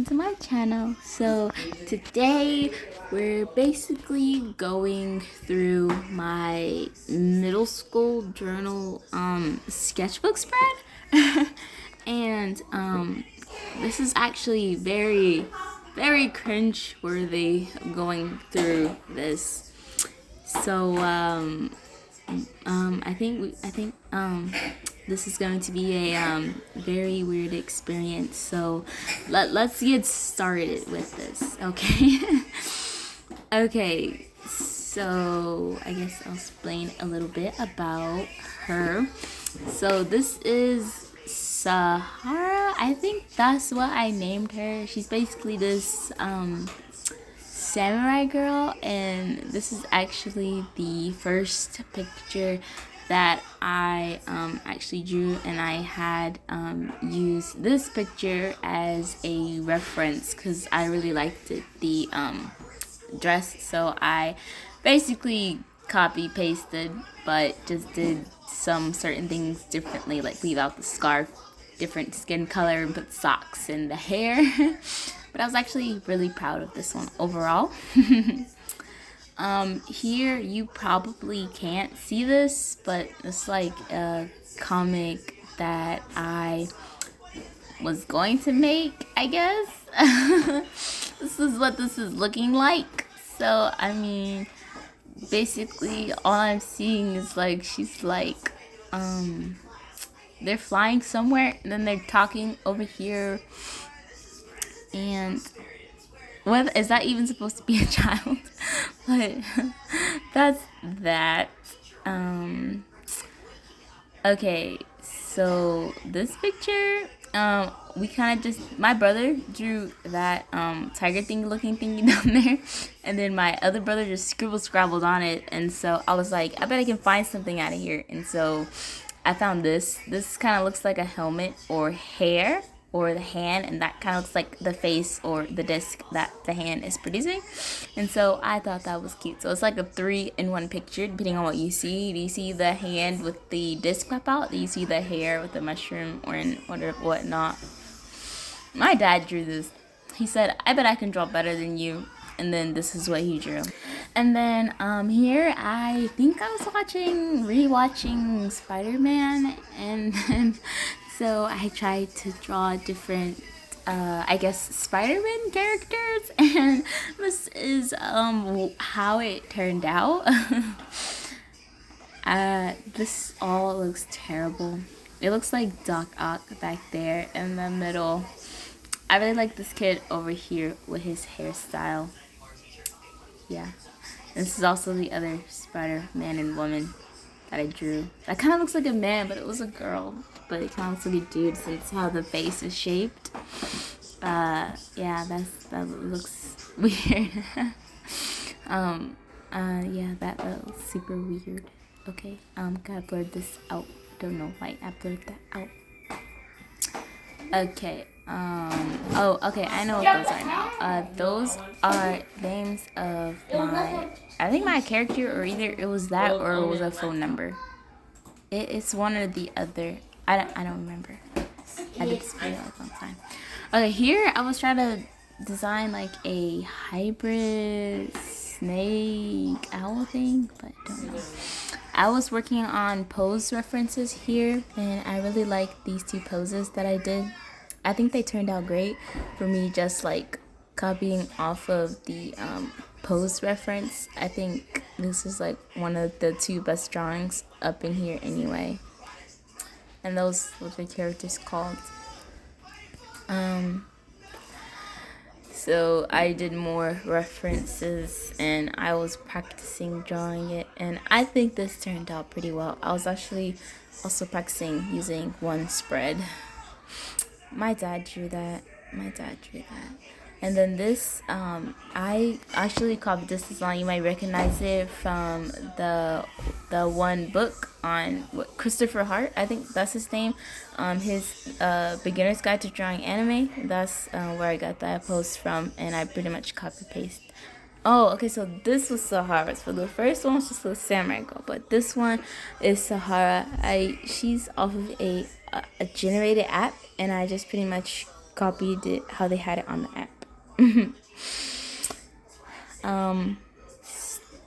to my channel. So today we're basically going through my middle school journal sketchbook spread. And this is actually very cringe worthy going through this. So I think this is going to be a very weird experience. So let's get started with this, okay? Okay, so I guess I'll explain a little bit about her. So this is Sahara. I think that's what I named her. She's basically this samurai girl, and this is actually the first picture that I actually drew, and I had used this picture as a reference because I really liked it, the dress. So I basically copy pasted, but just did some certain things differently, like leave out the scarf, different skin color, and put socks in the hair. But I was actually really proud of this one overall. Here you probably can't see this, but it's like a comic that I was going to make, I guess. This is what this is looking like. So I mean, basically all I'm seeing is like she's like they're flying somewhere, and then they're talking over here, and what is that even supposed to be a child? But that's that. Okay, so this picture, we kind of just, my brother drew that tiger thing looking thingy down there, and then my other brother just scrabbled on it. And so I was like, I bet I can find something out of here. And so I found this kind of looks like a helmet or hair or the hand, and that kind of looks like the face or the disc that the hand is producing. And so I thought that was cute. So it's like a 3-in-1 picture depending on what you see. Do you see the hand with the disc pop out? Do you see the hair with the mushroom or whatnot? My dad drew this. He said, I bet I can draw better than you. And then this is what he drew. And then here I think I was rewatching Spider-Man, and then so I tried to draw different I guess Spider-Man characters, and this is how it turned out. This all looks terrible. It looks like Doc Ock back there in the middle. I really like this kid over here with his hairstyle. Yeah. This is also the other Spider-Man and woman that I drew. That kind of looks like a man, but it was a girl. But it kind of looks like a dude since how the face is shaped. Yeah, that looks weird. Yeah, that looks super weird. Okay, gotta blur this out. Don't know why I blurred that out. Okay, oh, okay, I know what those are now. Those are names of I think my character, or either it was that or it was a phone number. It's one or the other. I don't remember. I did this video like a long time. Okay, here I was trying to design like a hybrid snake owl thing, but I don't know. I was working on pose references here, and I really like these two poses that I did. I think they turned out great for me, just like copying off of the pose reference. I think this is like one of the two best drawings up in here anyway. And those were the characters called. So I did more references, and I was practicing drawing it, and I think this turned out pretty well. I was actually also practicing using one spread. My dad drew that. And then this, I actually copied this design. You might recognize it from the one book on Christopher Hart. I think that's his name. His Beginner's Guide to Drawing Anime. That's where I got that post from, and I pretty much copy paste. Oh, okay, so this was Sahara. So the first one was just a samurai girl, but this one is Sahara. She's off of a generated app, and I just pretty much copied it how they had it on the app.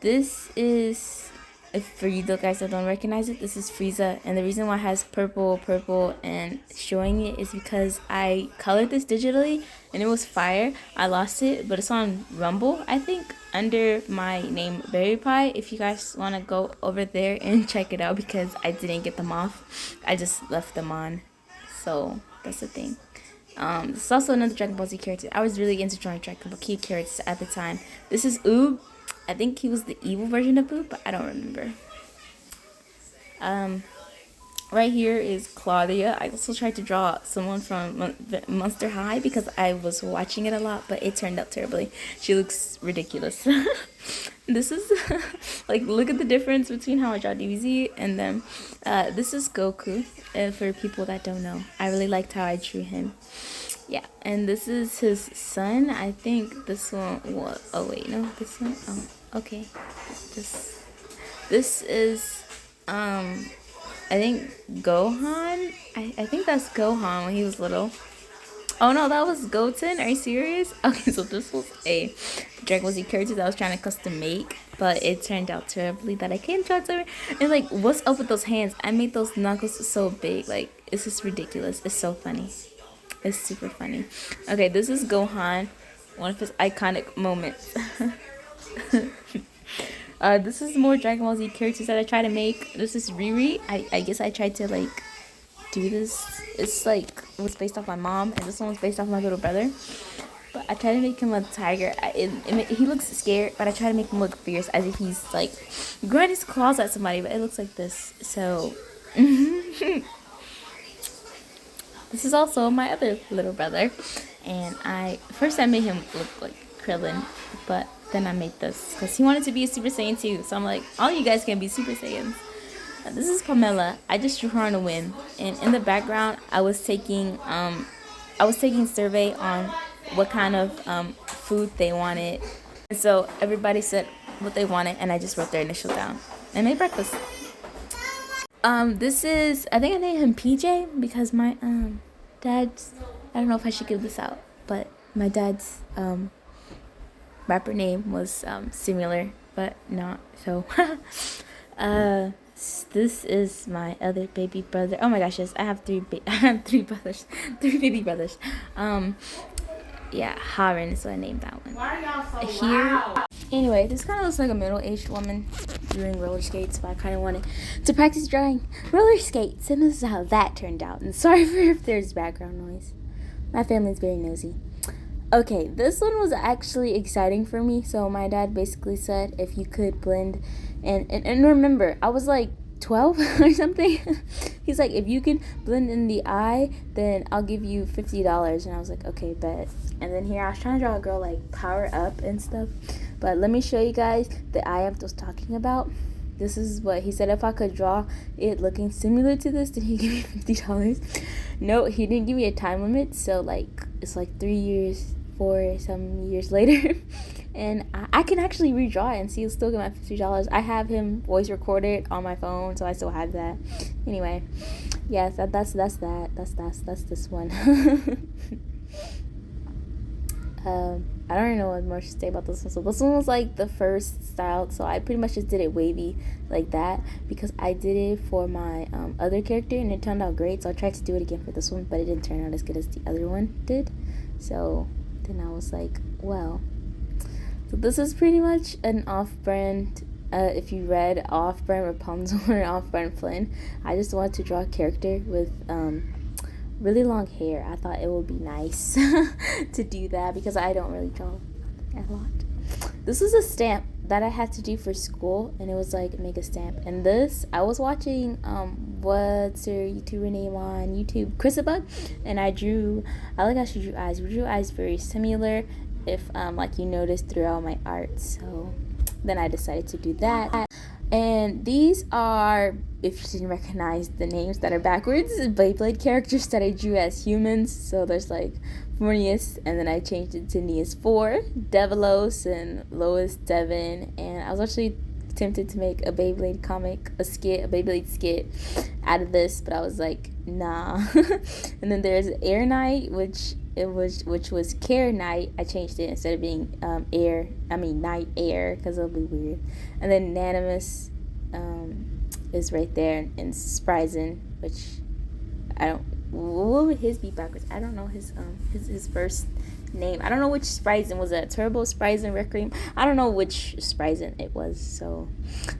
This is, if for you guys that don't recognize it, this is Frieza, and the reason why it has purple and showing it is because I colored this digitally and it was fire. I lost it, but it's on Rumble, I think, under my name Berrypie. If you guys want to go over there and check it out, because I didn't get them off, I just left them on. So that's the thing. This is also another Dragon Ball Z character. I was really into drawing Dragon Ball Z characters at the time. This is Oob. I think he was the evil version of Oob, but I don't remember. Right here is Claudia. I also tried to draw someone from Monster High because I was watching it a lot, but it turned out terribly. She looks ridiculous. This is, like, look at the difference between how I draw DBZ and then, this is Goku, for people that don't know. I really liked how I drew him. Yeah, and this is his son. I think this one was, oh wait, no, this one, oh, okay. This is, I think Gohan. I think that's Gohan when he was little. Oh no, that was Goten. Are you serious? Okay, so this was a Dragon Ball Z character that I was trying to custom make, but it turned out terribly that I can't try to. And like, what's up with those hands? I made those knuckles so big. Like, it's just ridiculous. It's so funny. It's super funny. Okay, this is Gohan, one of his iconic moments. This is more Dragon Ball Z characters that I try to make. This is Riri. I guess I tried to like do this. It's like, it was based off my mom, and this one was based off my little brother. But I tried to make him a tiger. He looks scared, but I try to make him look fierce, as if he's like grinding his claws at somebody. But it looks like this. So this is also my other little brother, and first I made him look like Krillin, but then I made this because he wanted to be a Super Saiyan too. So I'm like, all you guys can be Super Saiyans. This is Pamela. I just drew her on a whim, and in the background I was taking survey on what kind of food they wanted, and so everybody said what they wanted, and I just wrote their initial down and made breakfast. This is, I think I named him PJ because my dad's, I don't know if I should give this out, but my dad's rapper name was similar, but not. So this is my other baby brother. Oh my gosh, yes, I have three brothers, three baby brothers. Yeah, Haran is what I named that one. Why are y'all so Here, loud? anyway, this kind of looks like a middle-aged woman doing roller skates, but I kind of wanted to practice drawing roller skates, and this is how that turned out. And sorry for if there's background noise. My family's very nosy. Okay, this one was actually exciting for me. So my dad basically said if you could blend, and remember, I was like 12 or something. He's like, if you can blend in the eye, then I'll give you $50. And I was like, okay, bet. And then here I was trying to draw a girl like power up and stuff, but let me show you guys the eye I was talking about. This is what he said. If I could draw it looking similar to this, then he'd give me $50. No, he didn't give me a time limit, so like it's like 3 years, 4 some years later, and I can actually redraw it and see, still get my $50. I have him voice recorded on my phone, so I still have that. Anyway, yes, that's this one. I don't even know what more to say about this one. So this one was like the first style, so I pretty much just did it wavy like that because I did it for my other character and it turned out great. So I tried to do it again for this one, but it didn't turn out as good as the other one did. So then I was like, well, so this is pretty much an off-brand, if you read off-brand Rapunzel or off-brand Flynn. I just wanted to draw a character with really long hair. I thought it would be nice to do that because I don't really draw a lot. This was a stamp that I had to do for school, and it was like make a stamp. And this, I was watching what's her YouTuber name on YouTube, Chrisabug, and I like how she drew eyes. We drew eyes very similar, if like you noticed throughout my art. So then I decided to do that. And these are, if you didn't recognize the names that are backwards, Beyblade characters that I drew as humans. So there's like Mornius, and then I changed it to Nias 4, Devilos, and Lois Devon. And I was actually tempted to make a Beyblade comic, a Beyblade skit out of this, but I was like, nah. And then there's Air Knight, which which was Care Night. I changed it instead of being Night Air, because it'll be weird. And then Nanimus is right there, and Spryzen, which I don't. What would his be backwards? I don't know his first name. I don't know which Spryzen was that. Turbo Spryzen, Requiem. I don't know which Spryzen it was. So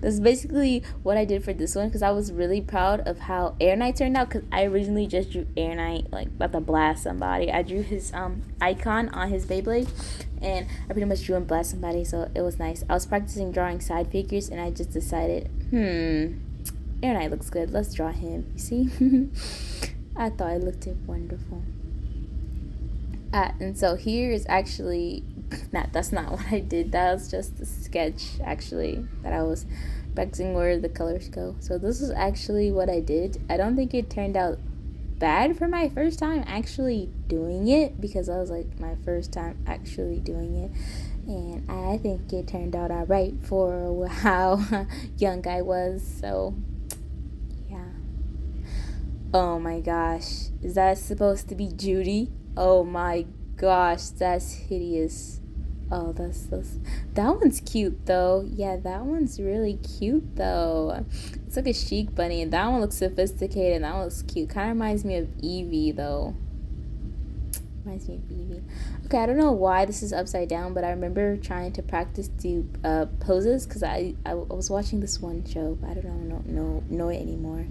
this is basically what I did for this one, because I was really proud of how Air Knight turned out, because I originally just drew Air Knight like about to blast somebody. I drew his icon on his Beyblade, and I pretty much drew him blast somebody, so it was nice. I was practicing drawing side figures, and I just decided, Air Knight looks good. Let's draw him. You see? I thought it looked wonderful. And so here is actually, that's not what I did. That was just a sketch, actually, that I was practicing where the colors go. So this is actually what I did. I don't think it turned out bad for my first time actually doing it, because I was like my first time actually doing it. And I think it turned out alright for how young I was. So oh my gosh, is that supposed to be Judy? Oh my gosh, that's hideous. Oh, that one's cute though. Yeah, that one's really cute though. It's like a chic bunny, and that one looks sophisticated, and that one looks cute. Kind of reminds me of Eevee though. Reminds me of Eevee. Okay, I don't know why this is upside down, but I remember trying to practice do poses, because I was watching this one show, but I don't know it anymore.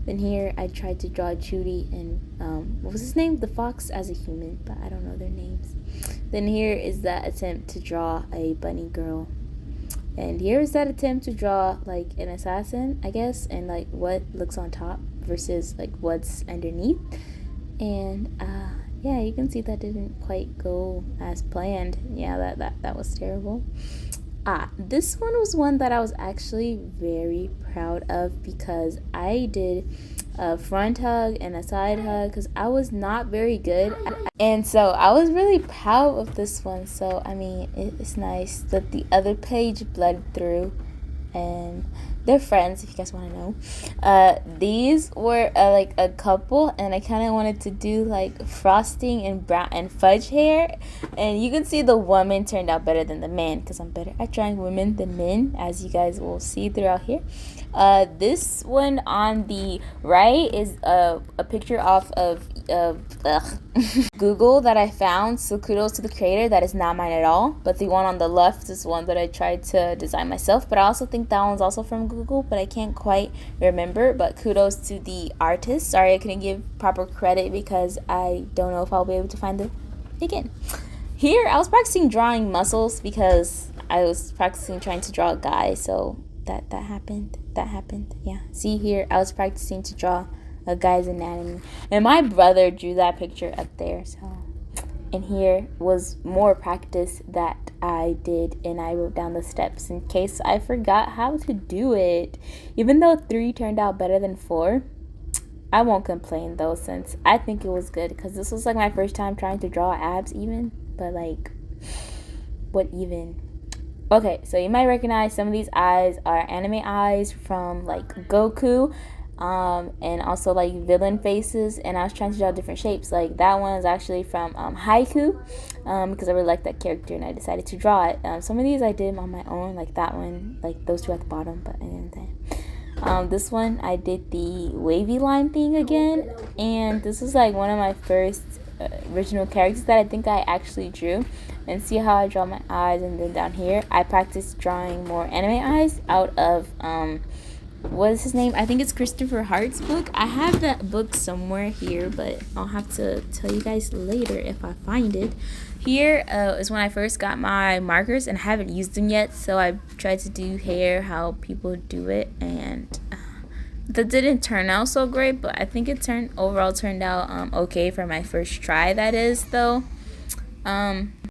Then here I tried to draw Judy and what was his name? The fox as a human, but I don't know their names. Then here is that attempt to draw a bunny girl. And here is that attempt to draw like an assassin, I guess, and like what looks on top versus like what's underneath. And yeah, you can see that didn't quite go as planned. Yeah, that was terrible. This one was one that I was actually very proud of, because I did a front hug and a side hug, because I was not very good. And so I was really proud of this one. So, I mean, it's nice that the other page bled through. And they're friends, if you guys want to know. These were like a couple, and I kind of wanted to do like frosting and brown and fudge hair, and you can see the woman turned out better than the man, because I'm better at drawing women than men, as you guys will see throughout here. This one on the right is a picture off of Google that I found, so kudos to the creator. That is not mine at all, but the one on the left is one that I tried to design myself, but I also think that one's also from Google, but I can't quite remember. But kudos to the artist. Sorry I couldn't give proper credit, because I don't know if I'll be able to find it again. Here I was practicing drawing muscles, because I was practicing trying to draw a guy, so that happened. Yeah, see here, I was practicing to draw a guy's anatomy, and my brother drew that picture up there. So, and here was more practice that I did, and I wrote down the steps in case I forgot how to do it. Even though 3 turned out better than 4, I won't complain though, since I think it was good, because this was like my first time trying to draw abs even, but like, what even? Okay, so you might recognize some of these eyes are anime eyes from like Goku, and also like villain faces, and I was trying to draw different shapes. Like that one is actually from Haiku, because I really like that character, and I decided to draw it. Some of these I did on my own, like that one, like those 2 at the bottom, but this one I did the wavy line thing again, and this is like one of my first original characters that I think I actually drew. And see how I draw my eyes. And then down here I practiced drawing more anime eyes out of what is his name? I think it's Christopher Hart's book. I have that book somewhere here, but I'll have to tell you guys later if I find it. Here is when I first got my markers, and I haven't used them yet, so I tried to do hair how people do it, and that didn't turn out so great, but I think it overall turned out okay for my first try, that is, though.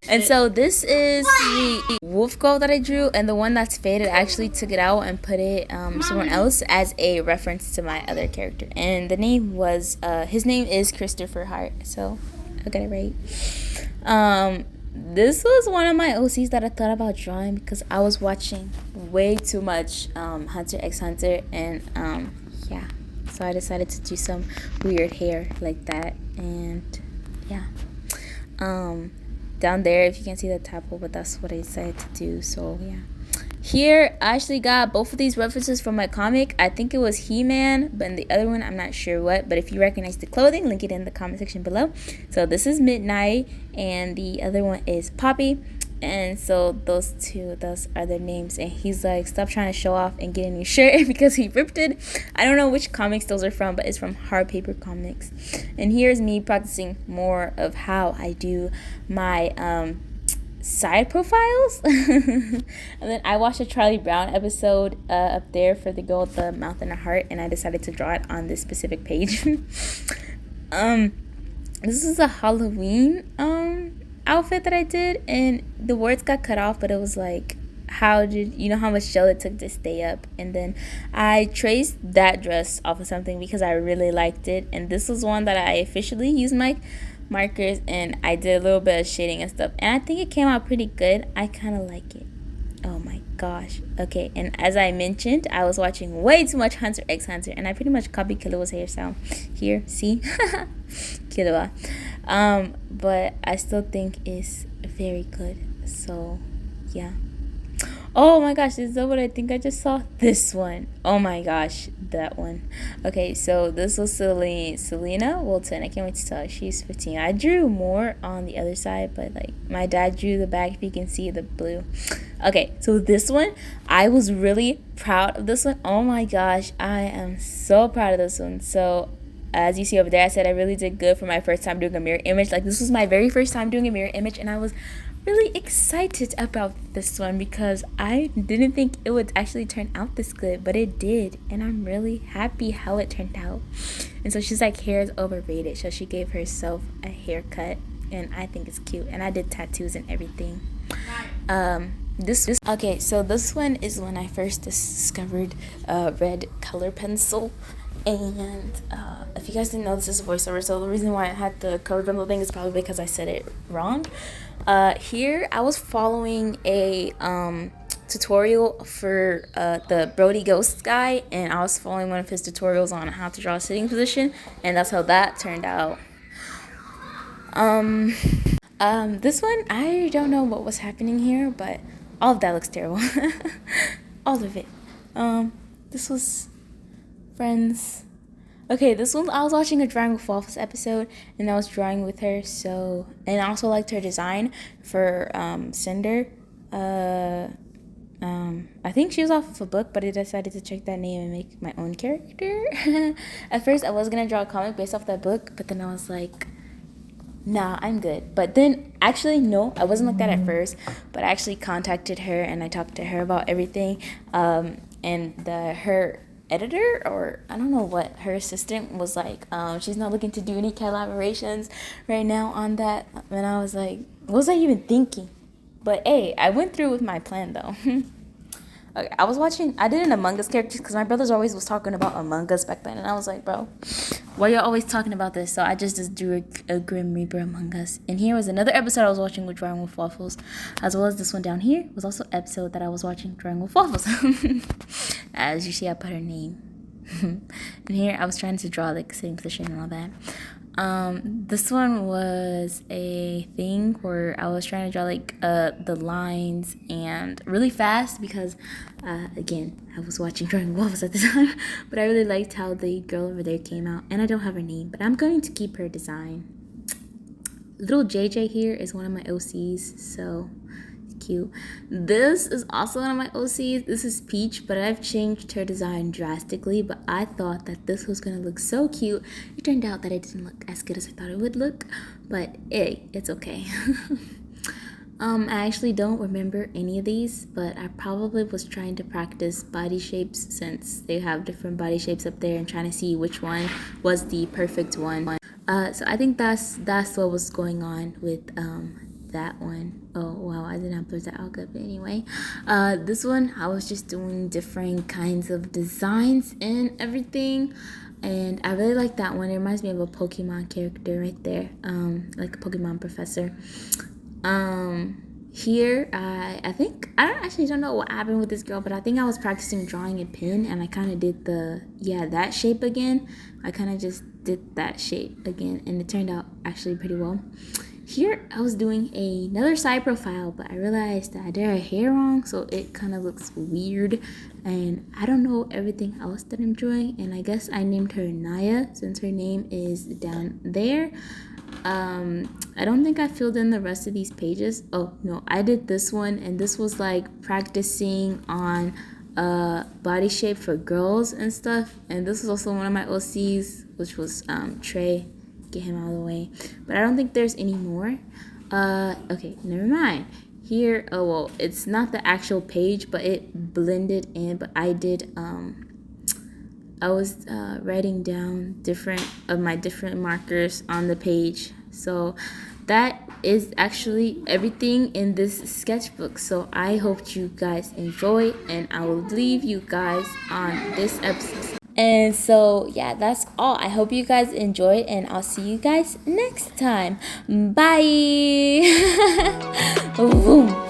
And so this is the wolf girl that I drew, and the one that's faded, I actually took it out and put it somewhere else as a reference to my other character, and the name was his name is Christopher Hart, so I got it right. This was one of my OCs that I thought about drawing, because I was watching way too much Hunter x Hunter, and yeah, so I decided to do some weird hair like that, and yeah. down there if you can see the tadpole, but that's what I decided to do. So yeah, here I actually got both of these references from my comic. I think it was He-Man, but in the other one I'm not sure what, but if you recognize the clothing, link it in the comment section below. So this is Midnight and the other one is Poppy. And so those are their names. And he's like, stop trying to show off and get a new shirt because he ripped it. I don't know which comics those are from, but it's from Hard Paper Comics. And here's me practicing more of how I do my side profiles. And then I watched a Charlie Brown episode up there for the girl with the mouth and a heart, and I decided to draw it on this specific page. This is a Halloween outfit that I did, and the words got cut off, but it was like, how did you know how much gel it took to stay up? And then I traced that dress off of something because I really liked it, and this was one that I officially used my markers and I did a little bit of shading and stuff, and I think it came out pretty good. I kind of like it. Oh my gosh. Okay, and as I mentioned, I was watching way too much Hunter x Hunter, and I pretty much copied Killua's hairstyle here. See? Killua. But I still think it's very good. So yeah. Oh my gosh, is that what I think I just saw? This one. Oh my gosh, that one. Okay, so this was Selena Wilton. I can't wait to tell her. She's 15. I drew more on the other side, but like my dad drew the back, if you can see the blue. Okay, so this one, I was really proud of this one. Oh my gosh, I am so proud of this one. So as you see over there, I said I really did good for my first time doing a mirror image. Like, this was my very first time doing a mirror image, and I was really excited about this one because I didn't think it would actually turn out this good, but it did, and I'm really happy how it turned out. And so she's like, hair is overrated, so she gave herself a haircut, and I think it's cute, and I did tattoos and everything. Okay, so this one is when I first discovered red color pencil. And if you guys didn't know, this is a voiceover, so the reason why I had the color pencil thing is probably because I said it wrong. Here I was following a tutorial for the Brody Ghost guy, and I was following one of his tutorials on how to draw a sitting position, and that's how that turned out. This one, I don't know what was happening here, but all of that looks terrible. All of it. This was Friends. Okay, this one, I was watching a Drawing with Waffles episode, and I was drawing with her, so, and I also liked her design for Cinder. I think she was off of a book, but I decided to check that name and make my own character. At first, I was gonna draw a comic based off that book, but then I was like, nah, I'm good. But then, actually, no, I wasn't like that at first, but I actually contacted her, and I talked to her about everything, and her editor, or I don't know what, her assistant was like, she's not looking to do any collaborations right now on that. And I was like, what was I even thinking? But hey, I went through with my plan though. Okay, I did an Among Us character because my brothers always was talking about Among Us back then, and I was like, bro, why y'all always talking about this? So I just drew a Grim Reaper Among Us. And here was another episode I was watching with Drawing with Waffles, as well as this one down here was also an episode that I was watching Drawing with Waffles. As you see, I put her name. And here I was trying to draw like sitting position and all that. This one was a thing where I was trying to draw like the lines and really fast because again, I was watching Drawing Waffles at the time, but I really liked how the girl over there came out, and I don't have her name, but I'm going to keep her design. Little JJ here is one of my OCs, so cute. This is also one of my OCs. This is Peach, but I've changed her design drastically, but I thought that this was gonna look so cute. It turned out that it didn't look as good as I thought it would look, but hey, it's okay. I actually don't remember any of these, but I probably was trying to practice body shapes since they have different body shapes up there and trying to see which one was the perfect one. So I think that's what was going on with that one. Oh wow, I didn't upload that out good, but anyway, this one I was just doing different kinds of designs and everything, and I really like that one. It reminds me of a Pokemon character right there, like a Pokemon professor. Here I don't know what happened with this girl, but I think I was practicing drawing a pin, and I kind of did that shape again. I kind of just did that shape again, and it turned out actually pretty well. Here I was doing another side profile, but I realized that I did her hair wrong, so it kind of looks weird. And I don't know everything else that I'm drawing, and I guess I named her Naya since her name is down there. I don't think I filled in the rest of these pages. Oh no, I did this one, and this was like practicing on body shape for girls and stuff. And this was also one of my OCs, which was Trey. Get him out of the way. But I don't think there's any more. Okay, never mind. Here, oh well, it's not the actual page, but it blended in. But I did I was writing down different of my different markers on the page. So that is actually everything in this sketchbook. So I hope you guys enjoy, and I will leave you guys on this episode. And so yeah, that's all. I hope you guys enjoyed, and I'll see you guys next time. Bye. Boom.